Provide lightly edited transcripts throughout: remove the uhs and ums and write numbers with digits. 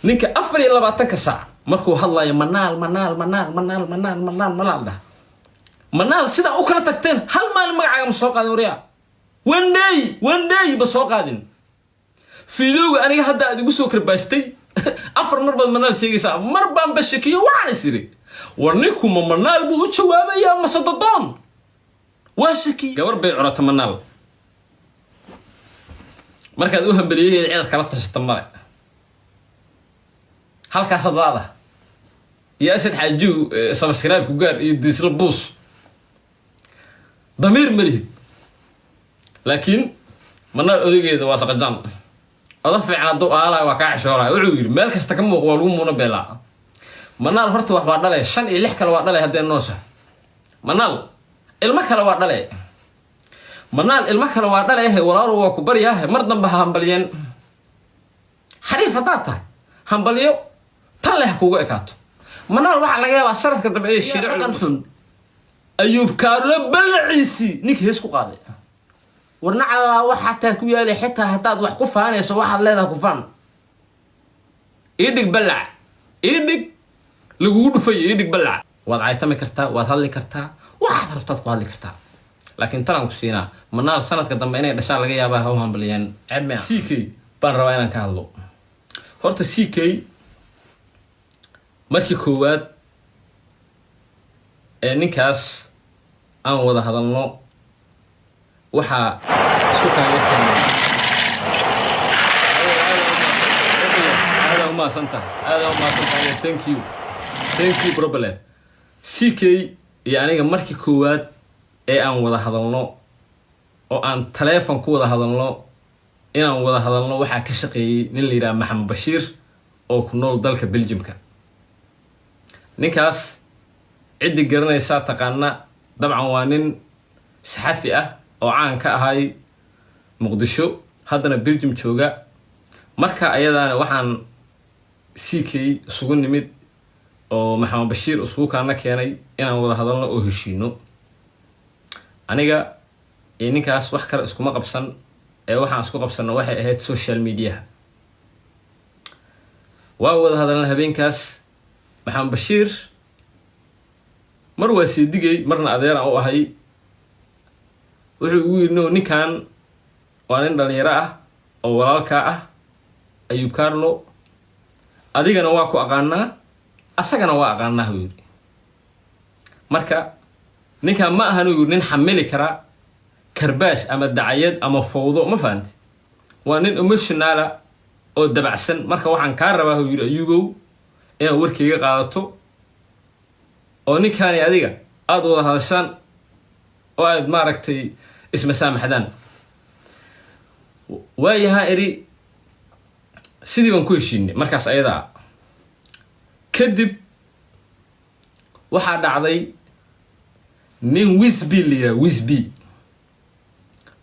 ninka 24 saac markuu hadlayo manaal da manaal sida u kala tagteen hal maalin magacaaga ma soo qaadin wariya one day ba soo qaadin fiidowga aniga hadda aad igu soo karbaastay afar mar baad manaal sheegaysaa mar baan bashakiyo waxaan isiri war ninku ma manaal buu u jawaabayaa masadodoon waa shaki gabar bay curata manaal markaad u hambaliyay ciidad kala tashata male halkaas adlaada يا أسد حاجو سبسكرايب كوجار يديسل بوس ضمير مريض لكن من الأذية ده واسق جام أضفع على الضوء على وقع شورا وعوير مالك استكمل قوالهم ونبلا منال فرت واحد له شن يلحق الواحد له هذه النوشة منال المكر الواحد له منال المكر الواحد له ولا روى كبر ياه مرضى بها همبليين حريفة طاطا همبليو طلع كوجا كاتو منال waxa laga yaabaa sanadka dambe ee shiricdan xun ayub kaarlo balciisi ninkii hees ku qaaday warna alla waxa taa ku yaalay xitaa hadaad wax ku faanayso waxa leedahay ku faan idig balac idig lagu dhufay idig balac waad aytami kartaa waad hadli kartaa waxa rabtaad ku hadli kartaa laakiin talan ku siinaa manaal sanadka dambe inay dhashaan laga yaabaa haw hambaliyeen abma CK baan rabaa inaan ka hadlo horta CK markii koowaad ninkaas aan wada hadalno waxa isku kaageertay هذا ما سنتا thank you problem CK يعني markii koowaad aan wada hadalno oo aan telefoon ku wada hadalno inaan wada hadalno waxa ka shaqeeyay nin la yiraahdo Maxamed Bashiir oo ku nool dalka Belgiumka ninkaas cidi garanaysa taqaana dabcan waa nin saxafi ah oo caan ka ahay Muqdisho haddana Belgium jooga marka ayadana waxaan CK isugu nimid oo Maxamed Bashiir isugu kaana keenay inaan wada hadalno oo heshiino aniga ninkaas wax kale isku ma qabsan waxaan isku qabsanaa waxay ahayd social media waa wada hadalna habeenkaas Maxamed Bashiir mar waa siidigay marna adeer aan u ahay wuxuu ugu yirno ninkan waa nin dhalinyaro ah oo walaalka ah Ayub Carlo adigana waa ku aqaanaa asagana waa aqaanaa uu yiri marka ninkan ma ahan uu nin xamili kara karbaash ama dacayad ama fowdo ma fahanti waa nin emotional oo dabacsan marka waxaan ka rabaa uu yiri Ayubow inaan warkayga qaadato oo ninkaan adiga aad wada hadashaan oo aad maaragtay isma saamaxdaan waayaha eri sidii baan ku heshiinay markaas ayada kadib waxaa dhacday nin Wisby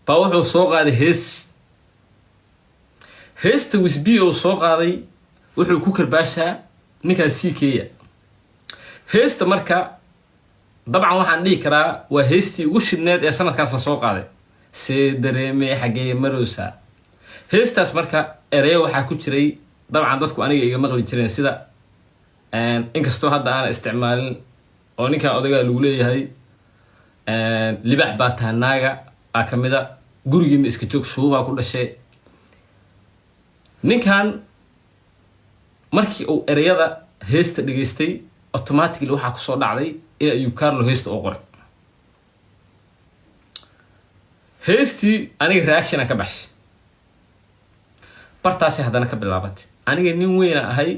baa wuxuu soo qaaday heesta Wisby oo soo qaaday wuxuu ku karbaashaa ninka CK heesta marka dabcan waxaan dhigi karaa waa heestii ugu shidneed ee sanadkaas la soo qaaday see dareemay xagee maroosa heestaas marka ereyo waxaa ku jiray dabcan dadku aniga iga maqli jireen sida inkastoo hadda aan isticmaalin oo ninka odaga lagu leeyahay libax baa taanaaga kamida gurigiina iska joog suuba ku dhashay ninkan markii uu ereyada heesta dhageystay automatically waxa ku soo dhacday in Ayub Carlo heesta oo qoray heestii aniga reaction ka baxshay bartaasi haddana ka bilaabatay aniga nin weyn ahay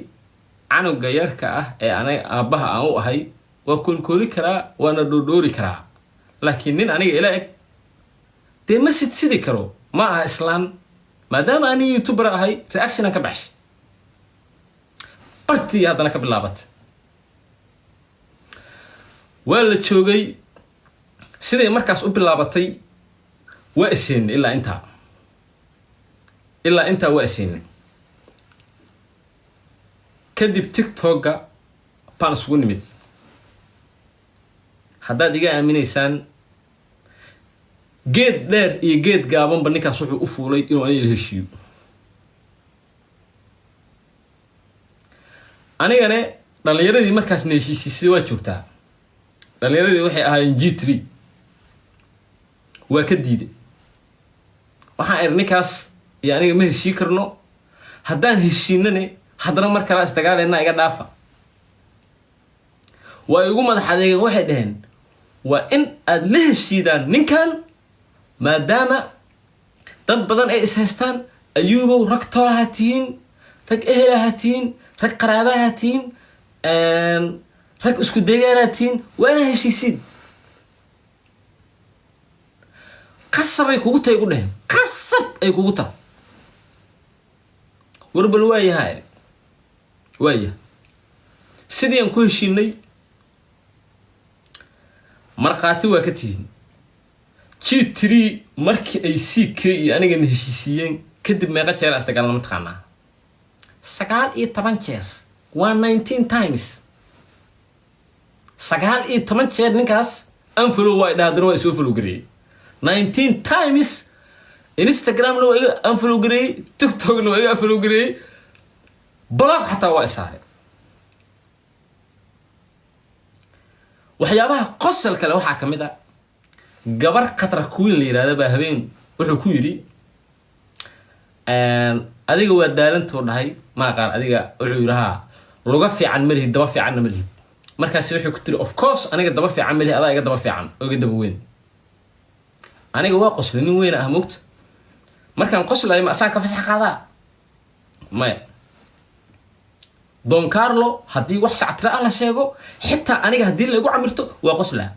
canuga yarka ah ee aniga aabaha aan u ahay waa koolkooli karaa waana dhoodhoori karaa laakiin nin aniga ila eg dee ma sidi karo ma aha islaan maadaama aniga YouTuber ahay reaction ka baxshay bartii haddana ka bilaabatay waa la joogay siday markaas u bilaabatay waa iseen ilaa inta waa iseen kadib TikTok-ga baan isugu nimid haddaad iga aaminaysaan geed dheer iyo geed gaabanba ninkaas wuxuu u fuulay inuu aniga heshiiyo anigana dhalinyaradii markaas neeshiisay waa joogtaa dhalinyaradii waxay ahaayeen G3 waa ka diiday waxaan ninkaas iyo aniga ma heshii karno haddaan heshiinane haddana mar kale isdagaalayna iga dhaafa waa igu madax adeega waxay dhaheen waa in aad la heshiidaan ninkan maadaama dad badan ay is haystaan ayuubow rag tolaha tihiin rag ehelaha tihiin rag qaraabaha tihiin rag isku deegaana tihiin waa inaa heshiisiin qasab ay kugu tahay ugu dhaheen qasab ay kugu tahay warbal waayahay waaya sidii aan ku heshiinay marqaati waa ka tihiin G3 markii ay CK iyo aniga heshiisiyeen kadib meeqa jeer astagaalna mataqaanaa 19 jeer waa 19 times 19 jeer ninkaas unfollow waa dhaadana waa soo follow gareeyay 19 times Instagram no iga unfollow gareeyay TikTok no iga unfollow gareeyay blog xataa waa isaaray waxyaabaha qosol kale waxa kamid ah gabar qatar kuwin la yiraahdo baa habeen wuxuu ku yiri adiga waa daalanto dhahay ma qaar adiga wuxuu yiraahdaa luga fiican ma lihid daba fiican ma lihid markaas wuxuu ku tiri of course aniga daba fiican ma lihid adaa iga daba fiican oo iga daba weyn aniga waa qosol nin weyn ah moogta markaan qoslayo ma asaa ka fasax qaadaa ma Don Carlo hadii wax sactra ah la sheego xitaa aniga hadii la igu camirto waa qoslaa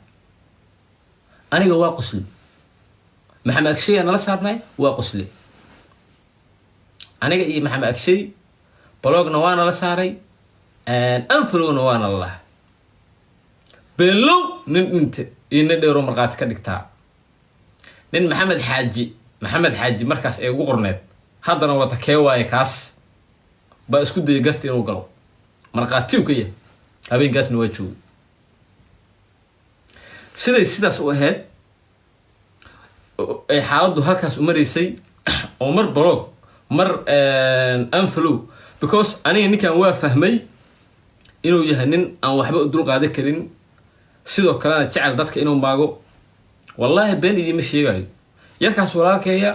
aniga waa qosli maxamed akshay nala saarnay waa qosli aniga iyo maxamed akshay blogna waa nala saaray unfollowna waa nala below nin inta dheero marqaati ka dhigtaa nin maxamed xaaji markaas ay ugu qorneed haddana wata kee waaye kaas ba isku day gartay inuu galo marqaati uu ka yahay habeenkaasna waa joogay sidaas u ahayd ay xaaladdu halkaas u mareysay oo mar blog mar unfollow because aniga ninkan waa fahmay inuu yahay nin aan waxba u dul qaadan karin sidoo kale jecel dadka inuu maago wallahi been idima sheegayo yarkaas walaalkeeya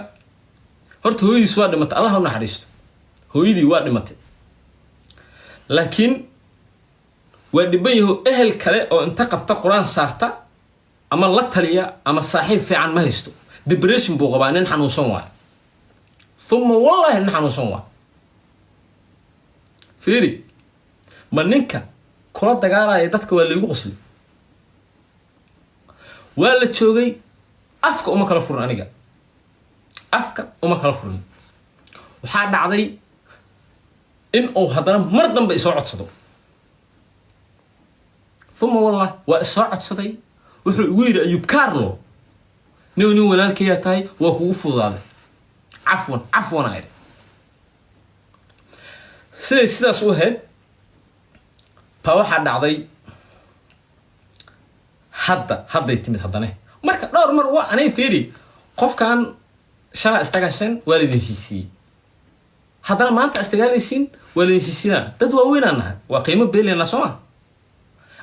horta hooyadiis waa dhimatay Allah u naxariisto hooyadii waa dhimatay laakiin waa dhiban yahay ehel kale oo inta qabta quraan saarta ama la taliya ama saaxiib fiican ma haysto depression buu qabaa nin xanuunsan waa thumma wallahi nin xanuunsan waa fiiri ma ninka kula dagaalaya dadka waa lagu qosli waa la joogay afka uma kala furan aniga afka uma kala furan waxaa dhacday in uu haddana mar dambe isoo codsado thumma wallahi waa isoo codsaday wuxuu ugu yiri Ayub Carlo nin walaalkay tahay waa kugu fudaaday afwan ay sidaas u ahayd pa waxa dhacday hadday timid haddana marka dhowr mar waa anay fiiri qofkan shala istagashan waalidin heshiisii haddana maanta istagaalaysiin waalidin heshiisina dad waaweyn aan nahay waa qiimo beelena soo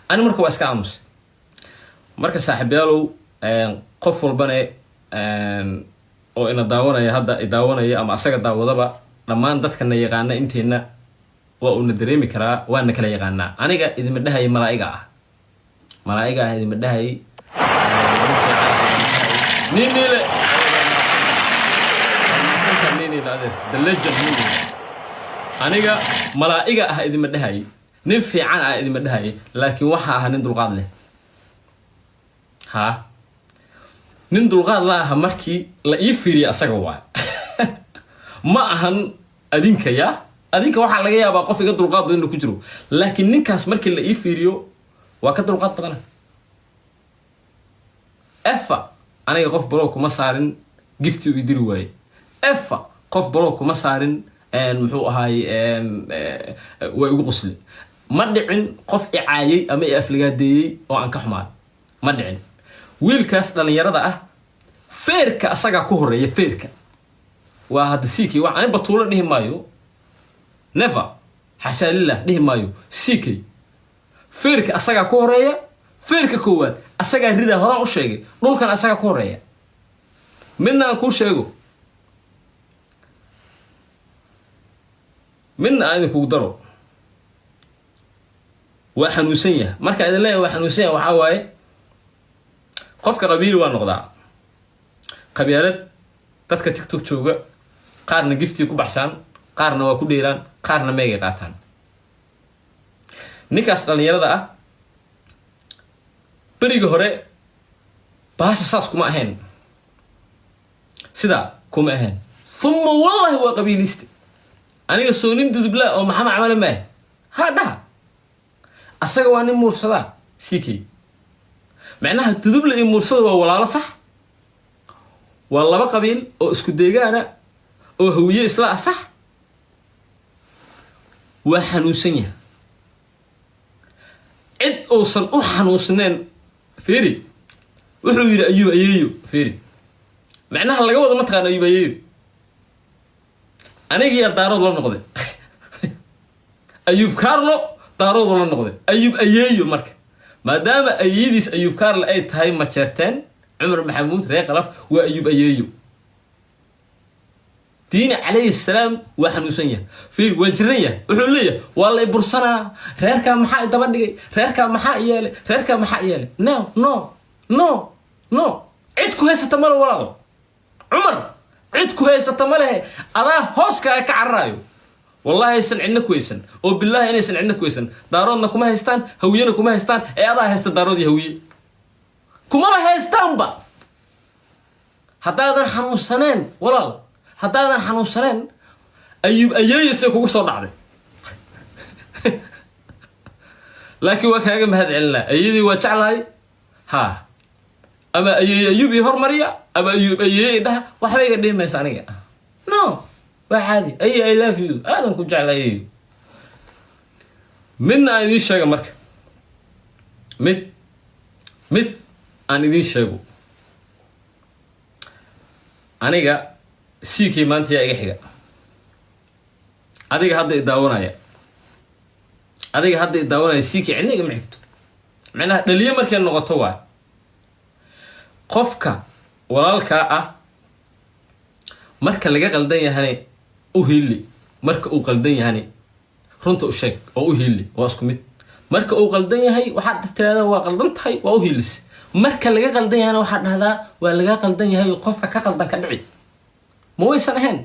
ani marka waa iska aamus marka saaxiibayaalow qof walbana oo ina daawanaya hadda daawanaya ama asaga daawadaba dhammaan dadka na yaqaana inteena waa uu na dareemi karaa waa na kala yaqaanaa aniga idima dhahay malaa'iga ah idima dhahay ninile the legend aniga malaa'iga ah idima dhahay nin fiican ah idima dhahay laakiin waxa ah nin dulqaad leh nin dulqaad la aha markii la ii fiiriyo asaga waa ma ahan adinka waxa laga yaabaa qof iga dulqaad badan ku jiro laakiin ninkaas markii la ii fiiriyo waa ka dulqaad badan efa aniga qof baro kuma saarin gifti uu diri waaye efa qof baro kuma saarin muxuu ahaay way ugu qosli ma dhicin qof icaayay ama afligaadeeyay oo aan ka xumaan ma dhicin wiilkaas dhalinyarada ah feerka asaga ku horeeya feerka waa hada siiki wax aan batuulo dhihi maayo never xashaa lillah dhihi maayo siikay feerka asagaa ku horeeya feerka koowaad asagaa rida horaan u sheegay dhulkan asagaa ku horeeya midna aan kuu sheego midna aan idinkugu daro waa xanuunsan yahay marka idin leeyahay waa xanuunsan yahay waxaa waaye qofka qabiili waa noqdaa qabyaalad dadka tiktok jooga qaarna giftii ku baxshaan qaarna waa ku dheeraan qaarna meegay qaataan ninkaas dhalinyarada ah beriga hore baasha saas kuma ahayn sidaa kuma ahayn thumma wallahi waa qabiiliste aniga soo nin dudubla oo maxamed camale maahe haa dhaha asaga waa nin muursadaa siikay macnaha dudubla iyo muursada waa walaalo sax waa laba qabiil oo isku deegaana oo hawiye isla ah sax waa xanuunsan yahay cid uusan u xanuunsanayn fiiri wuxuu yidhi ayuub ayeeyo fiiri macnaha laga wada mataqaan ayuub ayeeyo anigiiyaa daarood la noqday ayuub kaarlo daarood la noqday ayuub ayeeyo marka maadaama ayeediis ayuub kaarle ay tahay majeerteen cumar maxamuud reer qalaf waa ayuub ayeeyo diini calayhi salaam waa xanuunsan yahay fiir waa jiran yahay wuxuu leeyahay waa lay bursanaa reerkaa maxaa daba dhigay reerkaa maxaa yeelay reerkaa maxaa yeelay no no no no cid ku haysata male walaalo cumar cid ku haysata malehe adaa hooskaaga ka cararaayo wallahi aysan cidna ku haysan oo bilaahi inaysan cidna ku haysan daaroodna kuma haystaan hawiyena kuma haystaan ee adaa haysta daarood iyo hawiye kumaba haystaanba haddaadan xanuunsaneen walaal haddaadan xanuunsaneen ayuub ayeeyase kugu soo dhacday laakiin waa kaaga mahad celinaa ayadii waa jeclahay haa ama ayeey ayuub ii hormariya ama ayuub ayeey dhaha waxba iga dhihi maysa aniga no waa caadi ayey I love you aadan ku jeclaayay midna aan idiin sheega marka mid aan idiin sheego aniga siikay maanta yaa iga xiga adiga hadda i daawanaya siikay cidna igama xigto macnaha dhaliyo markay noqoto waa qofka walaalkaa ah marka laga qaldan yahane u hiili marka uu qaldan yahane runta u sheeg oo u hiili waa isku mid marka uu qaldan yahay waxaad tiraahdaa waa qaldan tahay waa u hiilis marka laga qaldan yahana waxaad dhahdaa waa laga qaldan yahay qofka ka qaldan ka dhici ma waysan ahayn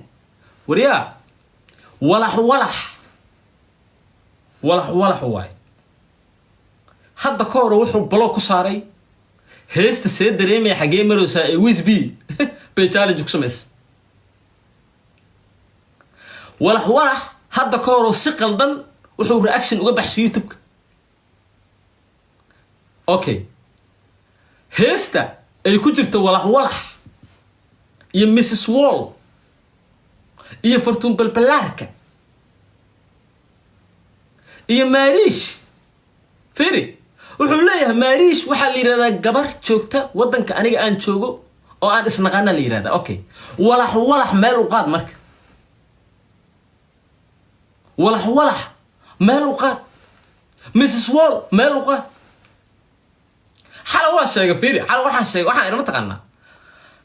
waryaa walax waay hadda ka hore wuxuu balo ku saaray heesta see dareemaya xagee maraysaa ee wisb bay challenge ku samays walax hadda ka hore si qaldan wuxuu reaction uga baxshay YouTube-ka okay heesta ay ku jirto walax iyo Mrs Wall iyo Fortune Balbalaarka iyo Marish Firi wuxuu leeyahay Marish waxa la yiraahdaa gabar joogta wadanka aniga aan joogo oo aan isnaqaana la yiraahdaa okay walax meel u qaad marka walax meel u qaad Mrs Wall meel u qaad xala waa sheegay Firi xala waxaan sheegay waxaan ina taqaanaa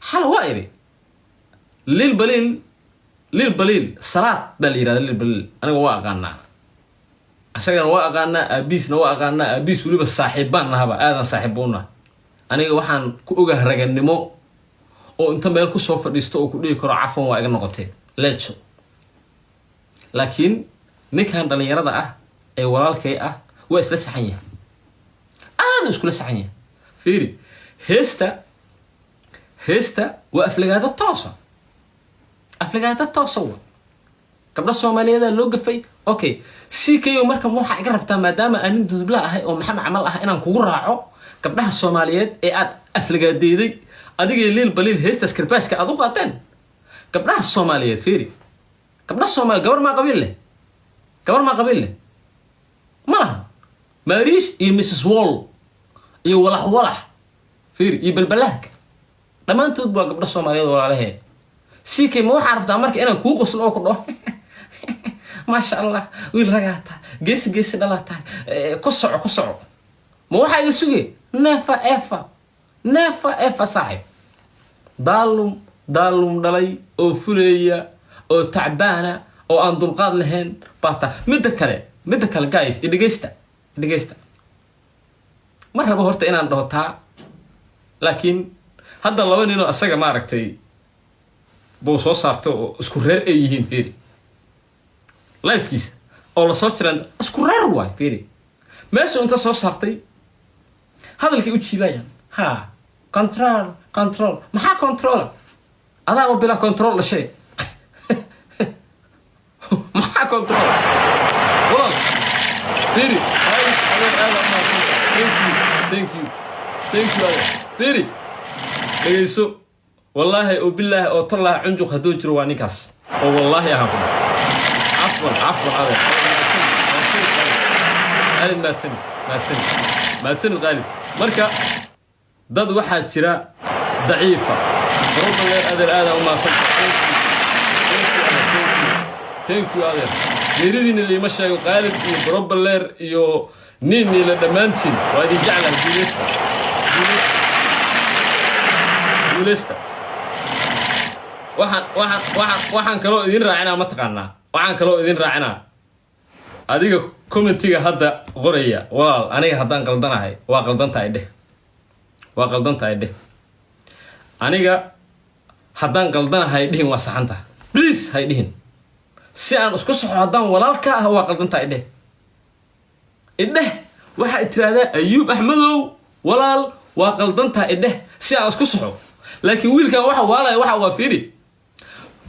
xala waa iri lil balil salaad bal yiraahdaa lil balil aniga waa aqaanaa asagana waa aqaanaa aabisna waa aqaanaa aabis waliba saaxiibaan nahaba aadan saaxiiboona aniga waxaan ku ogahay raganimo oo inta meel ku soo fadhiisto oo ku dhigi karo cafan waa iga noqotay leecho laakiin ninkan dhalinyarada ah ee walaalkay ah waa isla saxan yahay aad isku la saxan yahay fiiri heesta waa aflagaada toosa gabdha Soomaaliyeed loo gafay okay siikayo marka waxa iga rabtaa maadaama aan dudubla ahay oo maxamed camal ah inaan kugu raaco gabdhaha Soomaaliyeed ee aad aflagaadeeday adiga leel balil heesta skarbaashka aad u qaateen gabdhaha Soomaaliyeed fiiri gabdha Soomaaliyeed gabar ma qabiil leh ma Marish iyo Mrs Wall iyo walax fiiri iyo balbalaarka dhamaantood waa gabdha Soomaaliyeed walaalaheed siikay ma waxa rabtaa marka inaan kuu qoslo oo ku dhaho ما شاء الله ويل رجعتها جيس دلاتها كسع ما واحد يسوي نافا إفا صاحب دالم دلي أو فلية أو تعبانة أو أندلقاد لهن باتا مدكالة جايز إدجيستا مرة بهرت إن عندها لكن هذا الله وين إنه أسرع ما ركتي بوصو صارتو اسكورير أيهين فيري لايف كيس أول صوت رند اسكورير واي فيري ماشي أنت صوت صارتي هذا اللي كيوتشي باين ها كنترول ما ها كنترول أنا أبغى بلا كنترول لشيء ما ها كنترول والله فيري thank you فيري ليسو والله وبالله او طلع عنجو هدو جرو وانيكاس او والله يا هبل عفوا هذا قال ما تن غالي marka dad waxa jira daciifa rubba aad uma thank you aad yeeridina li ma sheego qaalib iyo robaleer iyo nini la dhamaantiin waa idin jeclaan guuleysta waxaan kaloo idin raacinaa ma taqaanaa waxaan kaloo idin raacinaa adiga commentiga hadda qoraya walaal aniga haddaan qaldanahay waa qaldantahay dheh aniga haddaan qaldanahay dhihin waa saxanta please hay dhihin si aan isku saxo haddaan walaalka ah waa qaldantahay dheh waxa tiraahdaa Ayuub Axmedow walaal waa qaldantahay dheh si aan isku saxo laakiin wiilkan waxa waa fiiri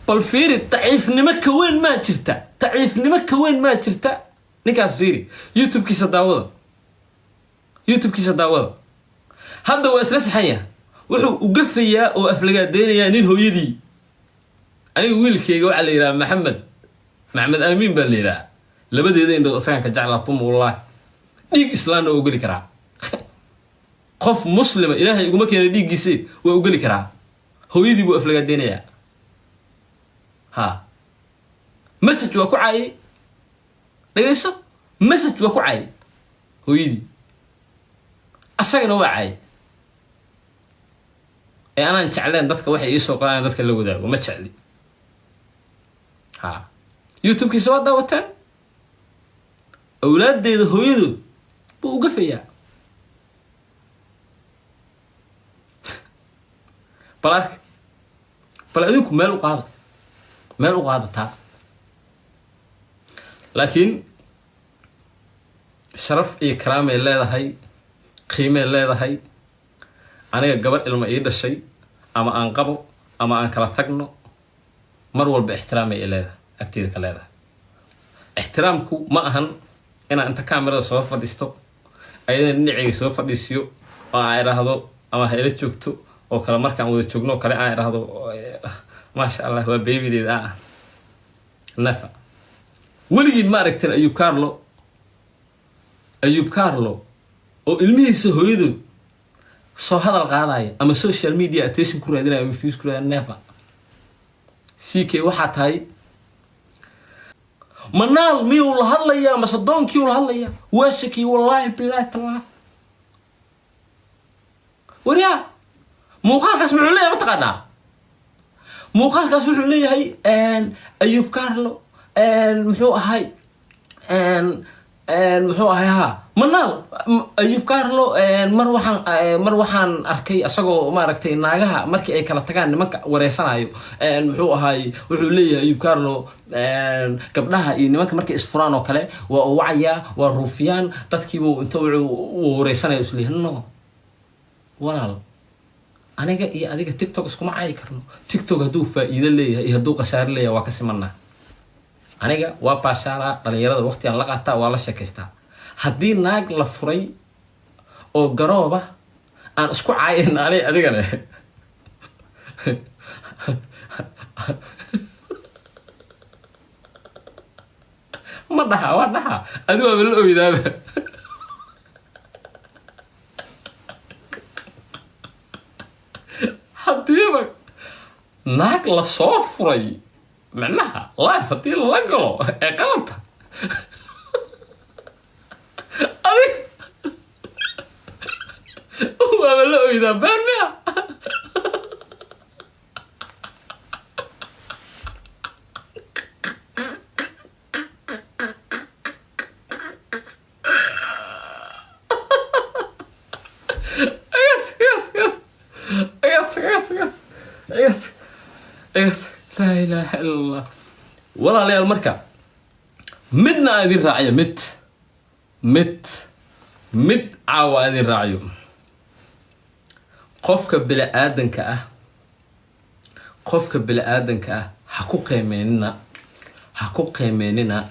bal fiiri taciifnimo ka weyn ma jirta ninkaas fiiri YouTube-kiisa daawada hadda waa isla saxaya wuxuu u gafayaa oo aflagaadeynaya nin hooyadii aniga wiilkayga waxa la yiraahdaa maxamed amiin baa la yiraahdaa labadeeda indhood asagan ka jeclaa wallahi dhiig islaamna oo geli karaa qof muslima ilaahay iguma keenay dhiiggiisa waa u geli karaa hooyadii buu aflagaadeynaya message waa ku caayay dhageyso message waa ku caayay hooyadii asagana waa caayay anaan jecleen dadka waxay ii soo qoraan dadka la wadaago ma jecli YouTube-kiisa waa daawateen awlaadeeda hooyadood buu uga fayaa bal adinku meel u qaada taa laakiin sharaf iyo karaamay leedahay qiimay leedahay aniga gabadh ilma ii dhashay ama aan qabo ama aan kala tagno mar walba ixtiraamay leedahay agteeda ka leedahay ixtiraamku ma ahan inaan inta kaamirada soo fadhiisto ayadana dhinacayga soo fadhiisiyo oo aan idhaahdo ama ha ila joogto oo kale markaan wada joogno kale aan idhaahdo maasha allah waa beebideeda nafa weligiin ma aragteen Ayuub Carlo oo ilmihiisa hooyadood soo hadal qaadaya ama social media attention ku raadinaya ama views ku raadinaya nafa CK waxa tahay manaal miyuu la hadlayaa ama sadoonkii la hadlayaa waa shaki wallahi billahi taala wariya muuqaalkaas wuxuu leeyahay mataqaanaa muuqaalkaas wuxuu leeyahay Ayuub Carlo muxuu ahay manaal Ayuub Carlo mar waxaan arkay asagoo maaragtay naagaha markii ay kala tagaan nimanka wareysanayo muxuu ahay wuxuu leeyahay Ayuub Carlo gabdhaha iyo nimanka markay isfuraan oo kale waa wacaya waa ruufiyaan dadkiiba inta uu wareysanayo isla no walaal aniga iyo adiga TikTok iskuma caayi karno TikTok haduu faa'iido leeyahay iyo haduu qasaar leeyahay waa ka simanaa aniga waa baashaara dhalinyarada waqtigan la qaataa waa la sheekaystaa haddii naag la furay oo garooba aan isku caayeen adigana ma dhaha waa dhaha adigu waa la oydaaba haddiiba naag la soo furay معناها لا فتيل لقلو قلطة أبي هو عملوا إذا برمي لا إله إلا الله ولا لي المركب مدنا هذه الراعية مد عاوة هذه الراعية قفك بلا آدن كأه حكو قيميننا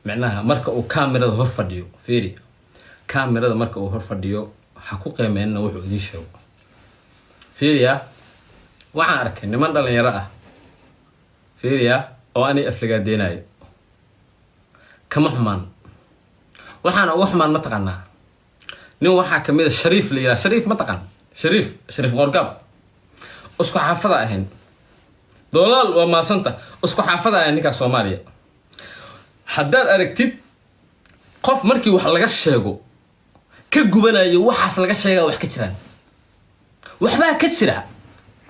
معناها مركا وكاميرا هور فديو فيري كاميرا مركا هور فديو حكو قيميننا وحو دي شو فيريا waxaan arkay niman dhalinyaro ah fiiriya oo ani aflagaadeenayo kama xumaan waxaan ugu xumaan ma taqaanaa nin waxaa kamid ah shariif la yiraahdo shariif ma taqaan shariif qorgab isku xaafada ahayn doolaal waa maasanta isku xaafada ahayn ninka Soomaaliya haddaad aragtid qof markii wax laga sheego ka gubanayo waxaas laga sheegaa wax ka jiraan waxba ka jira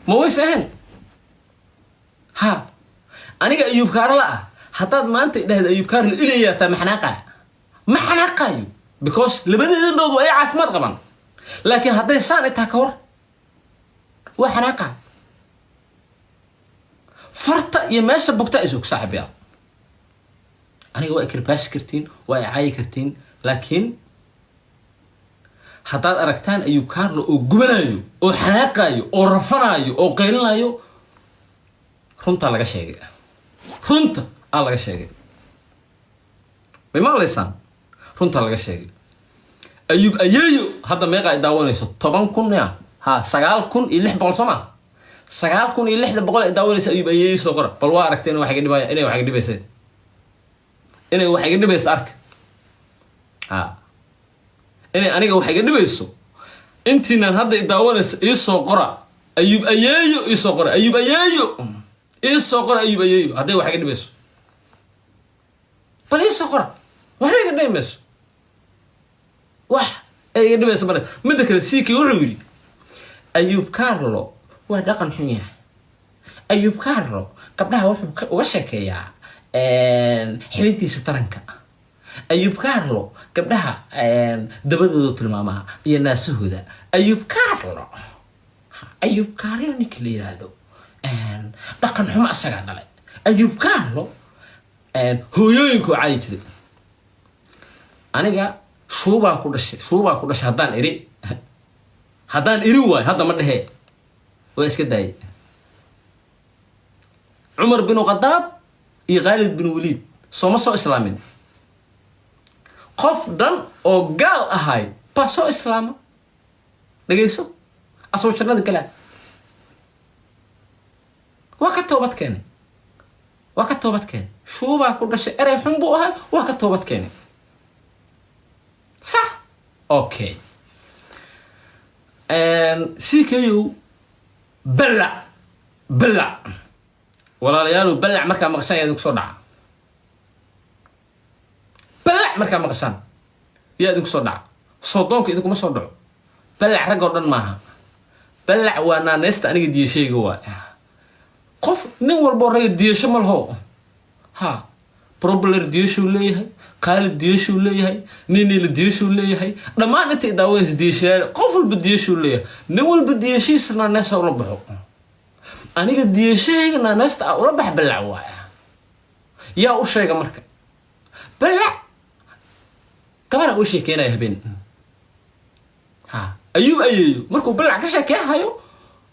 ما هو سهل ها أنا قا أيوب كارلا حتى ما أنت ده أيوب كارلا إلي يا تا محناقة يو because لبدي النوض وأي عارف ما طبعا لكن هذا إنسان يتهكور وحناقة فرط يماشى بقتا إزوك صاحب يا أنا قا كرباش كرتين وأي كرتين لكن حتى أركتان أيوب كارلو أو جبنايو أو حناقايو أو رفنايو أو قيلنايو رنت على شيء رنت على شيء بما لسان رنت على شيء أيوب هذا ما يقع داونيس طبعا كنا ها سجال كن اللي بقول سما سجال كن اللي بقول داونيس أيوب سوقر بالوا أركتين واحد يدبا إني واحد يدبس إني واحد يدبس أرك ها إني أنا جوا حاجة نبيسو أنتي هذا يداونس يسوقرا أيوب يسوقرا أيوب يسوقرا أيوب هذا هو حاجة نبيسو بل يسوقرا وحنا قدنا نبيسو أي نبيسو بنا مدة كده سيكي وروري أيوب كارلو ودقن حنيه أيوب كارلو قبلها وشكيا حبيبتي سترنكا أيوب كارلو قبلها دبدو تلماما يا ناس هذا أيوب كارلو نكلي هذا لكن هم أسرع عليه أيوب كارلو هو ينكو عايش أنا جا شو بقولش هذان إري واي هذا مرة هي وإيش كده عمر بن الخطاب يغالب بن وليد صومصو إسلامين qof dan oo gaal ahay baso islaama dhageyso asoo shirnada kale waa ka toobad keenay shuuba ku dhashay eray xun buu ahay waa ka toobad keenay صح اوكي سيكيو بلع ولا ليالو بلع marka maqshan yaad ku soo dhaca بلع marka maqshan yaad ku soo dhaca soodonka idinku ma soo dhaco balac rag oo dhan maaha balac waa naanaysta aniga diishayga waa qof nin walbo rag diisho ma laho ha problem diisho leeyahay qaalib diisho leeyahay nin ila diisho leeyahay dhamaan inta daaways diishay qof walba diisho leeyahay nin walba diishiisa naanaysta ula baxo aniga diishayga naanaysta ula bax balac waa yaa u sheega marka balac كمان وش كينا يهبين ها أيوب مركو بلع كشكي هايو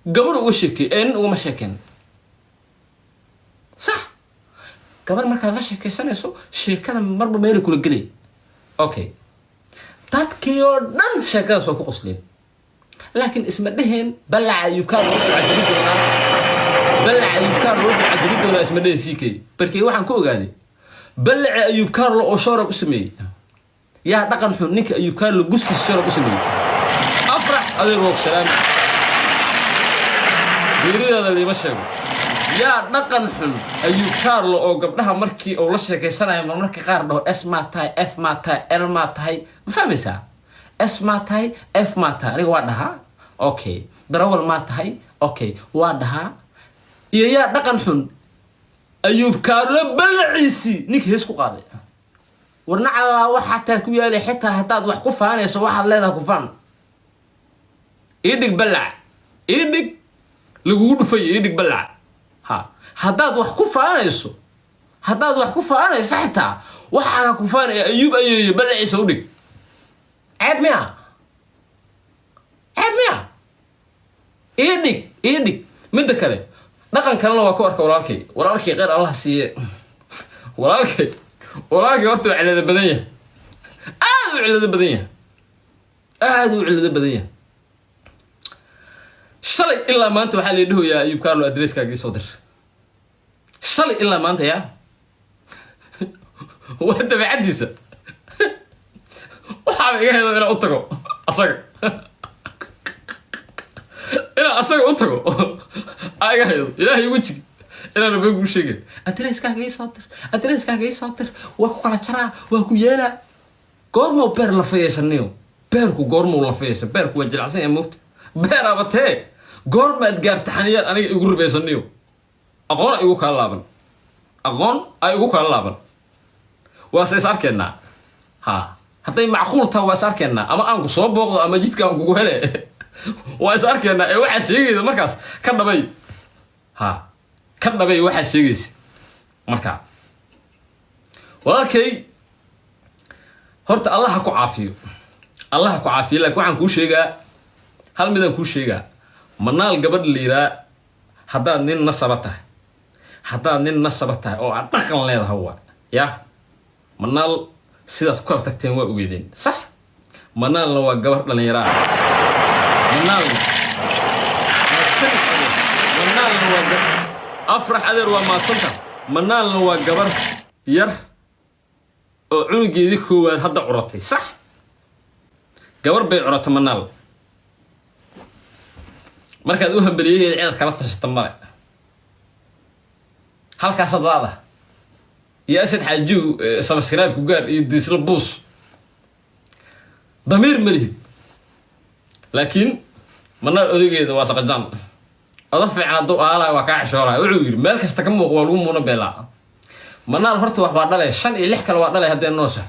قبل وش كي إن وما شكين صح كمان مركا وش كي سنة سو شيء كان مربو ميلي كل جلي أوكي تاتكيو نن شكل سو كقصلين لكن اسم الدهن بلع يكار وجع جديد ولا اسم الدهن سيكي بركي واحد كو قادي بلع أيوب كارلو أو شرب اسمي يا دقن حنيك أيوب كارلو جوسك الشرب اسمي أفرح هذا الوقت سلام يريد هذا اللي مشى يا نقن حن أيوب كارلو أو قبلها مركي أو لشة كيسنا يوم مركي قارده اس ما تاي اف ما تاي ال ما تاي فهمتها اس ما تاي اف ما تاي أنا وادها أوكي درول ما تاي أوكي وادها يا نقن حن أيوب كارلو بلعيسي نيك هيسكو قاضي ورنا على واحد تاكويا لي حتى هتاد wax ku faanayso waxa leedahay ku faan idig balac idig lagu dhufay idig balac ha hadaad wax ku faanayso xataa waxa ku faanay ayub ayay balaciisa u dhig abmiya idig mid kale dhaqan kalena waa ku arka walaalkay qeer Allah siiye walaalkay horta cilada badan yahay aad u cilada badan yahay shalay ilaa maanta waxa la dhahoyaa Ayub Carlo adresskaaga soo dir shalay ilaa maanta yaa wada bacdiisa waxa iga heedo inaan u tago ayaga heedo ilaahay wajig inaan ugu sheegay adresskaaga soo dir waa ku kala jaraa waa ku yeela goormo beer la fayeeshanayo beerku goormo la feyeesha beerku waa jilacsan yahay moogta beer abatee goormaad gaarta xaniyaad aniga igu rubaysanayo aqoon ay igu kala laaban waa is arkeenaa ha hadday macquul tahay waa is arkeenaa ama aan ku soo booqdo ama jidkaan kugu hele waa is arkeenaa ee waxa sheegayda markaas ka dhabay waxa sheegaysa marka walaalkay horta Allah ku caafiyo laakiin waxaan ku sheegaa hal midaan ku sheegaa manaal gabadh liira hadaad nin nasaba tahay oo aan dhaqan leedahay waa ya manaal sidaas ku kala tagteen waa ogeedeen sax manaalna waa gabadh dhalinyaro manaalna waa afrax adeer waa maasanta manaalna waa gabadh yar oo cunugeedii koowaad hadda curatay sax gabar bay curatay manaal markaad u hambaliyeeyay ciidad kala tashata male halkaas laada يا أسد حاجو سبسكرايب كوجار يديس البوس ضمير مريض لكن من الأذية ده واسق الجام أضفع على الضوء على وقع شورا وعير مالك استكمل قولون منبلا من الفرت وحبار دلي شن يلحق الوقت دلي هدي النوشة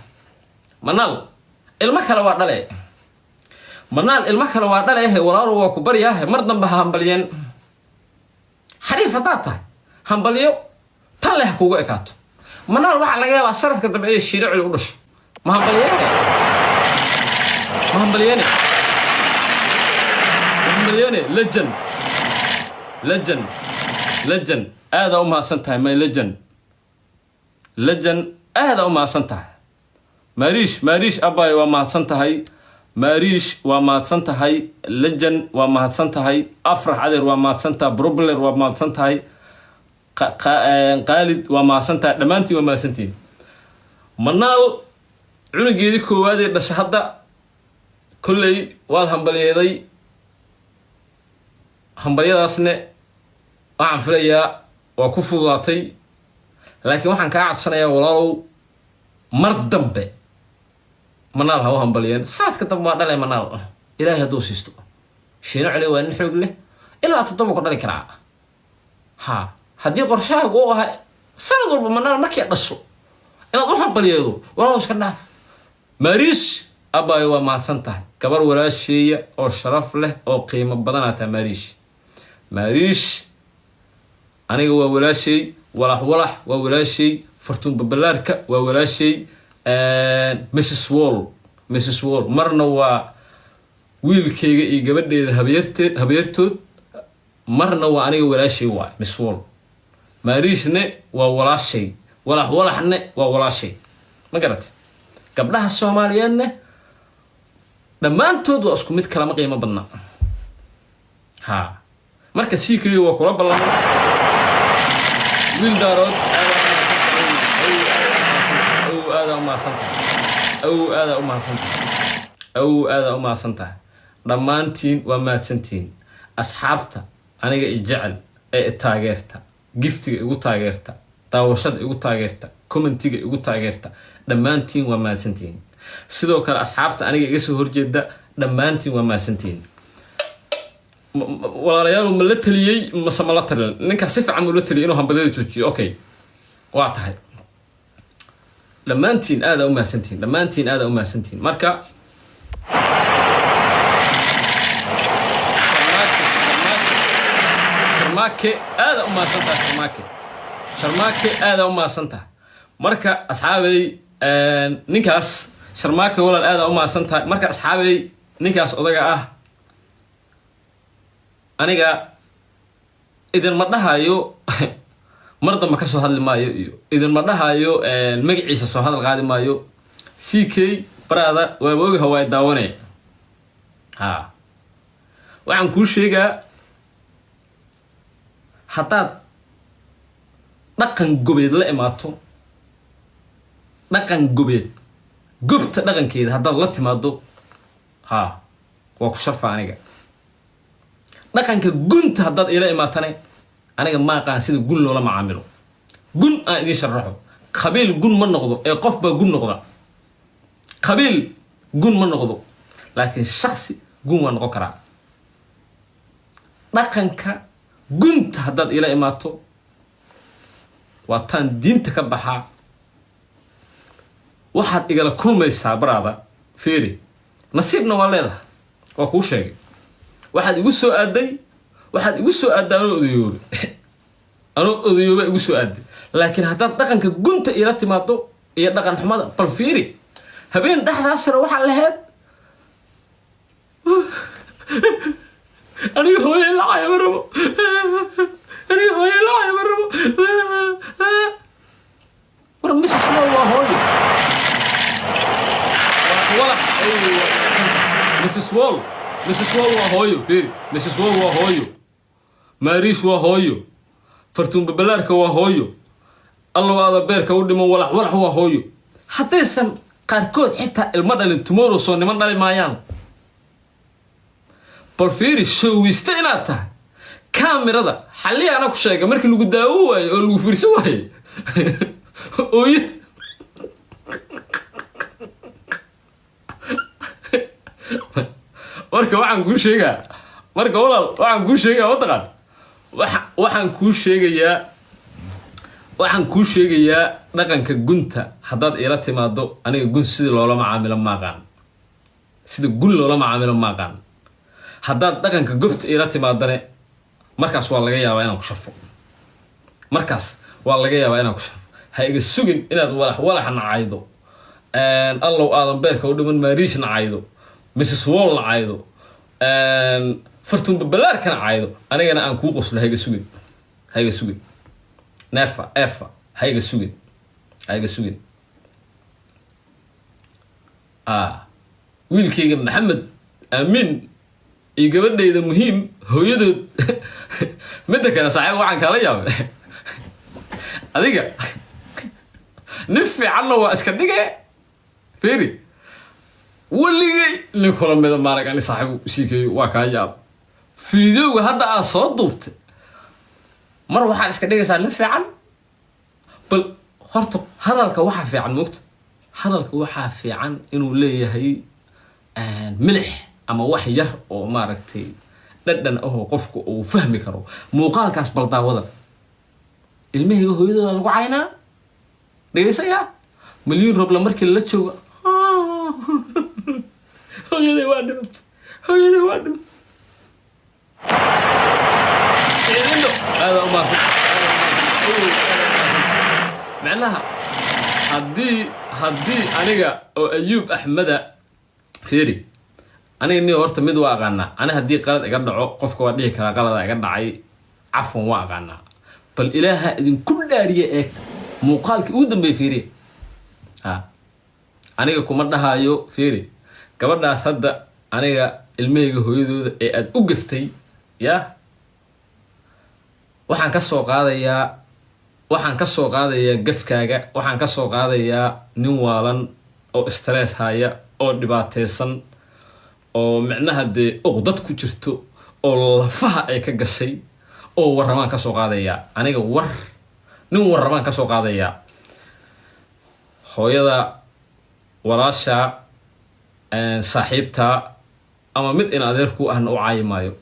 من المكر الوقت دلي من المكر الوقت دلي ولا رو كبر ياه مرضن بها همبليين حريفة طاطا همبليو طلع كوجا كاتو منال waxa laga yaabaa sarafka dambe ee shiriic lagu dhasho ma hambaliyane legend aad u maasan tahay my legend aad u maasan tahay mariish abay waa maasan tahay legend waa maasan tahay afrax adeer waa maasan tahay probler waa maasan tahay قالد وما سنتا دمانتي وما سنتين منال عنقيدي كوادي دشهدا كلي والهمبليدي همبليداسنا waxaan filayaa waa ku fududaatay laakiin waxaan ka codsanayaa walaalow mar dambe manaal ha u hambaliyeen saadka dambe waa dhalay manaal ilaahay hadduu siisto shiino cali waa nin xoog leh ilaa 7 ku dhali karaa ha haddii qorshahaagu uu ahaa sanad walba manaal markii dhasho inaad u hambalyeedo walaalow iska dhaaf mariish abay waa mahadsan tahay gabar walaasheeya oo sharaf leh oo qiimo badan ata mariish aniga waa walaashay walax waa walaashay fartuun babalaarka waa walaashay Mrs Wall marna waa wiilkeyga iyo gabadheeda habeertood marna waa aniga walaashay waa Miss Wall mariishne waa walaashay walaxne waa walaashay ma garat gabdhaha Soomaaliyeedna dhamaantood waa isku mid kala ma qiimo badna ha marka siikayo waa kula ballan wiil daarood aada uma santa dhamaantiin waa maadsantiin asxaabta aniga i jecel ee taageerta giftiga igu taageerta daawashada igu taageerta commentiga igu taageerta dhammaantiin waa mahadsantihiin sidoo kale asxaabta aniga iga soo horjeeda dhammaantiin waa mahadsantihiin walaalayaal ma la taliyay ma la talin ninka si fiican u la taliyay inuu hambalada joojiyo okay waa tahay dhammaantiin aad u mahadsantihiin marka sharmaake aad u mahadsantahay marka asxaabay ninkaas sharmaake walaal aad u mahadsantahay marka asxaabay ninkaas odaga ah aniga idin ma dhahayo mar dambe ka soo hadli maayo iyo idin ma dhahayo magaciisa soo hadal qaadi maayo CK barada waa booga hawaay daawanay waxaan kuu sheegaa haddaad dhaqan gobeed la imaato dhaqan gobeed gobta dhaqankeeda haddaad la timaado waa ku sharfa aniga dhaqanka gunta haddaad ila imaatane aniga ma aqaan sida gun loola macaamilo gun aan idin sharaxo qabiil gun ma noqdo ee qof baa gun noqda qabiil gun ma noqdo laakiin shakhsi gun waa noqon karaa dhaqanka gunta haddaad ila imaato waa taan diinta ka baxaa waxaad igala kulmaysaa baraada fiiri nasiibna waa leedahay waa kuu sheegay waxaad igu soo aaday anoo odayooba igu soo aaday laakiin haddaad dhaqanka gunta ila timaado iyo dhaqan xumada bal fiiri habeen dhexdaasna waxaa lahayd aniga hooyay lacaya ma rabo war Mrs. Wall waa hooyo Mrs. Wall waa hooyo fiiri Mrs. Wall waa hooyo Maris waa hooyo fartuun babalaarka waa hooyo allawaada beerka u dhimo walax waa hooyo haddaysan qaarkood xitaa ilma dhalin tomorrow soo niman dhali maayaan bal fiiri showista inaad tahay kaamirada xalliya ana ku sheegay markii lagu daawo waayo oo lagu fiirsan waayo ooye marka waxaan kuu sheegaa waxaan kuu sheegayaa dhaqanka gunta haddaad ila timaado aniga gun sida loola macaamilo maaqaan haddaad dhaqanka gobta ila timaadane markaas waa laga yaabaa inaan ku sharfo ha iga sugin inaad walax nacaydo allow aadan beerka u dhiman maariis nacaydo Mrs. Wall nacaydo fartuun babalaarka nacaydo anigana aan kuu qoslo ha iga sugin nefa ha iga sugin wiilkayga maxamed aamin iyo gabadhayda muhiim hooyadood midda kale saaxiib waxaan kala yaabay adiga nin fiicanna waa iska dhige fiiri weligay nin kula mida maarag ani saaxiib siikeeyo waa kaa yaab fiidowga hadda aad soo duubtay mar waxaad iska dhigaysaa nin fiican bal horta hadalka waxaa fiican moogta hadalka waxaa fiican inuu leeyahay milix ama wax yar oo maaragtay dhadhan ahoo qofku uu fahmi karo muuqaalkaas bal daawada ilmahayga hooyadooda lagu caynaa dhegaysayaa milyan rubla markii la jooga hooyaday waa dhimatay هذا ما معناها هدي أنيقا أو أيوب أحمد فيري أنا إني ورت مد واقعنا أنا هدي قلد أقدعه قفك وديه كلا قلد أقدعي عفوا واقعنا فالإله إذن كل دارية إك مقالك ودم بفيري أنيقا كمردها أيو فيري كبردها صدق أنيقا الميقا هو يدود أد أقفتي يا waxaan ka soo qaadayaa gafkaaga waxaan ka soo qaadayaa nin waalan oo stress haya oo dhibaateysan oo macnaha dee uqdad ku jirto oo lafaha ay ka gashay oo warramaan ka soo qaadaya aniga nin warramaan ka soo qaadaya hooyada walaasha saaxiibta ama mid in adeerku ahna u caayi maayo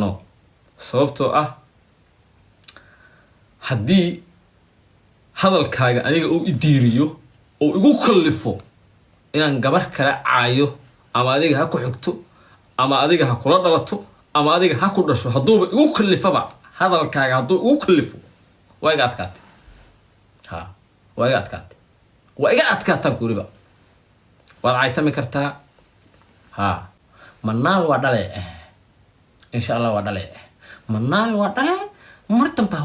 no sababtoo ah haddii hadalkaaga aniga uu idiiriyo oo igu kallifo inaan gabar kala caayo ama adiga ha ku xigto ama adiga ha kula dhalato ama adiga ha ku dhasho hadduuba igu kallifaba hadalkaaga hadduu igu kallifo waa iga adkaatay waa iga adkaataa guriba waad caytami kartaa manaal waa dhale insha Allah waa dhale manaal waa dhale mar damba